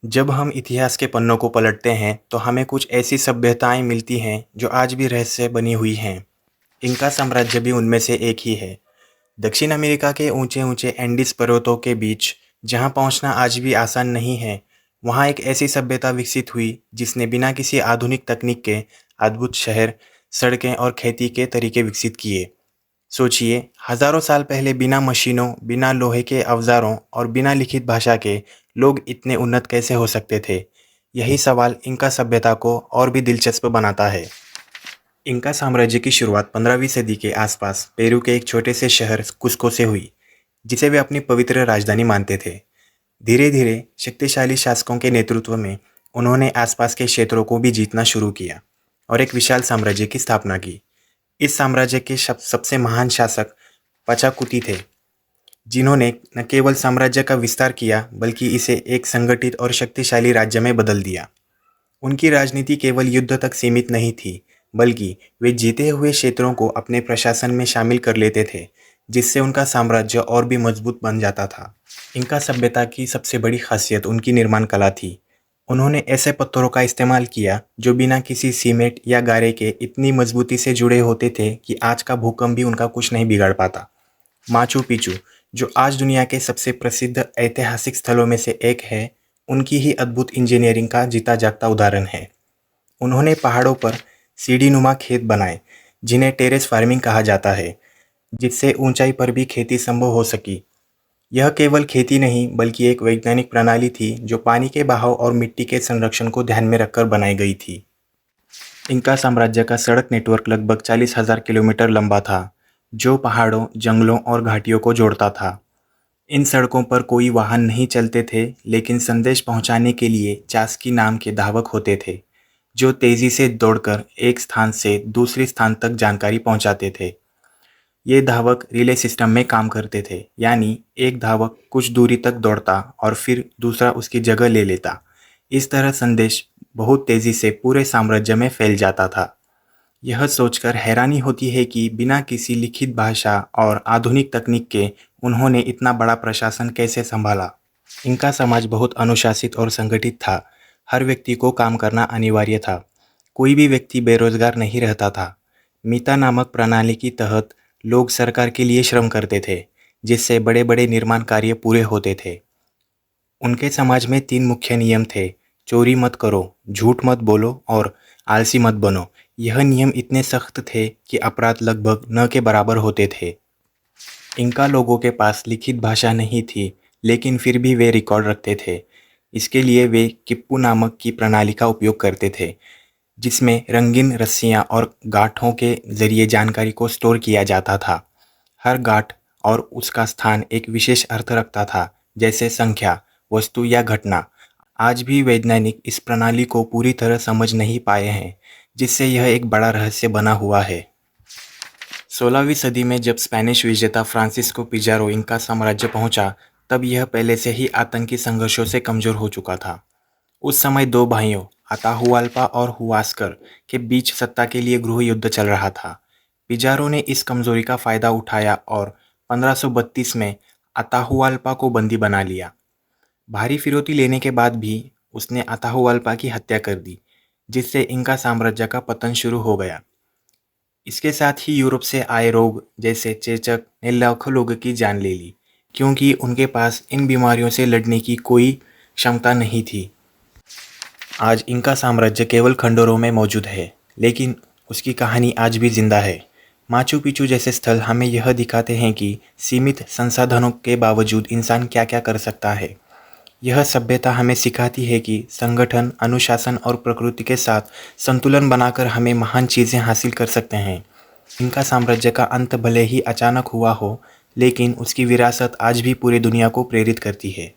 जब हम इतिहास के पन्नों को पलटते हैं तो हमें कुछ ऐसी सभ्यताएं मिलती हैं जो आज भी रहस्य बनी हुई हैं। इनका साम्राज्य भी उनमें से एक ही है। दक्षिण अमेरिका के ऊंचे ऊंचे एंडीज पर्वतों के बीच जहां पहुंचना आज भी आसान नहीं है, वहां एक ऐसी सभ्यता विकसित हुई जिसने बिना किसी आधुनिक तकनीक के अद्भुत शहर, सड़कें और खेती के तरीके विकसित किए। सोचिए, हजारों साल पहले बिना मशीनों, बिना लोहे के औजारों और बिना लिखित भाषा के लोग इतने उन्नत कैसे हो सकते थे? यही सवाल इंका सभ्यता को और भी दिलचस्प बनाता है। इंका साम्राज्य की शुरुआत 15वीं सदी के आसपास पेरू के एक छोटे से शहर कुस्को से हुई, जिसे वे अपनी पवित्र राजधानी मानते थे। धीरे धीरे शक्तिशाली शासकों के नेतृत्व में उन्होंने आसपास के क्षेत्रों को भी जीतना शुरू किया और एक विशाल साम्राज्य की स्थापना की। इस साम्राज्य के सबसे महान शासक पचाकुती थे, जिन्होंने न केवल साम्राज्य का विस्तार किया बल्कि इसे एक संगठित और शक्तिशाली राज्य में बदल दिया। उनकी राजनीति केवल युद्ध तक सीमित नहीं थी, बल्कि वे जीते हुए क्षेत्रों को अपने प्रशासन में शामिल कर लेते थे, जिससे उनका साम्राज्य और भी मजबूत बन जाता था। इनका सभ्यता की सबसे बड़ी खासियत उनकी निर्माण कला थी। उन्होंने ऐसे पत्थरों का इस्तेमाल किया जो बिना किसी सीमेंट या गारे के इतनी मजबूती से जुड़े होते थे कि आज का भूकंप भी उनका कुछ नहीं बिगाड़ पाता। माचू पिचू, जो आज दुनिया के सबसे प्रसिद्ध ऐतिहासिक स्थलों में से एक है, उनकी ही अद्भुत इंजीनियरिंग का जीता जागता उदाहरण है। उन्होंने पहाड़ों पर सीढ़ीनुमा खेत बनाए, जिन्हें टेरेस फार्मिंग कहा जाता है, जिससे ऊंचाई पर भी खेती संभव हो सकी। यह केवल खेती नहीं बल्कि एक वैज्ञानिक प्रणाली थी जो पानी के बहाव और मिट्टी के संरक्षण को ध्यान में रखकर बनाई गई थी। इंका साम्राज्य का सड़क नेटवर्क लगभग 40,000 किलोमीटर लंबा था, जो पहाड़ों, जंगलों और घाटियों को जोड़ता था। इन सड़कों पर कोई वाहन नहीं चलते थे, लेकिन संदेश पहुंचाने के लिए चास्की नाम के धावक होते थे, जो तेजी से दौड़कर एक स्थान से दूसरे स्थान तक जानकारी पहुंचाते थे। ये धावक रिले सिस्टम में काम करते थे, यानी एक धावक कुछ दूरी तक दौड़ता और फिर दूसरा उसकी जगह ले लेता। इस तरह संदेश बहुत तेजी से पूरे साम्राज्य में फैल जाता था। यह सोचकर हैरानी होती है कि बिना किसी लिखित भाषा और आधुनिक तकनीक के उन्होंने इतना बड़ा प्रशासन कैसे संभाला। इनका समाज बहुत अनुशासित और संगठित था। हर व्यक्ति को काम करना अनिवार्य था। कोई भी व्यक्ति बेरोजगार नहीं रहता था। मीता नामक प्रणाली के तहत लोग सरकार के लिए श्रम करते थे, जिससे बड़े बड़े निर्माण कार्य पूरे होते थे। उनके समाज में 3 मुख्य नियम थे: चोरी मत करो, झूठ मत बोलो और आलसी मत बनो। यह नियम इतने सख्त थे कि अपराध लगभग न के बराबर होते थे। इंका लोगों के पास लिखित भाषा नहीं थी, लेकिन फिर भी वे रिकॉर्ड रखते थे। इसके लिए वे किप्पू नामक की प्रणाली का उपयोग करते थे, जिसमें रंगीन रस्सियाँ और गांठों के जरिए जानकारी को स्टोर किया जाता था। हर गांठ और उसका स्थान एक विशेष अर्थ रखता था, जैसे संख्या, वस्तु या घटना। आज भी वैज्ञानिक इस प्रणाली को पूरी तरह समझ नहीं पाए हैं, जिससे यह एक बड़ा रहस्य बना हुआ है। 16वीं सदी में जब स्पेनिश विजेता फ्रांसिस्को पिजारो इंका साम्राज्य पहुंचा, तब यह पहले से ही आतंकी संघर्षों से कमजोर हो चुका था। उस समय 2 भाइयों अताहुआल्पा और हुआस्कर के बीच सत्ता के लिए गृह युद्ध चल रहा था। पिजारो ने इस कमजोरी का फायदा उठाया और 1532 में अताहुआल्पा को बंदी बना लिया। भारी फिरौती लेने के बाद भी उसने अताहुआल्पा की हत्या कर दी, जिससे इंका साम्राज्य का पतन शुरू हो गया। इसके साथ ही यूरोप से आए रोग जैसे चेचक ने लाखों लोगों की जान ले ली, क्योंकि उनके पास इन बीमारियों से लड़ने की कोई क्षमता नहीं थी। आज इंका साम्राज्य केवल खंडहरों में मौजूद है, लेकिन उसकी कहानी आज भी जिंदा है। माचू पिचू जैसे स्थल हमें यह दिखाते हैं कि सीमित संसाधनों के बावजूद इंसान क्या क्या कर सकता है। यह सभ्यता हमें सिखाती है कि संगठन, अनुशासन और प्रकृति के साथ संतुलन बनाकर हमें महान चीज़ें हासिल कर सकते हैं। इंका साम्राज्य का अंत भले ही अचानक हुआ हो, लेकिन उसकी विरासत आज भी पूरी दुनिया को प्रेरित करती है।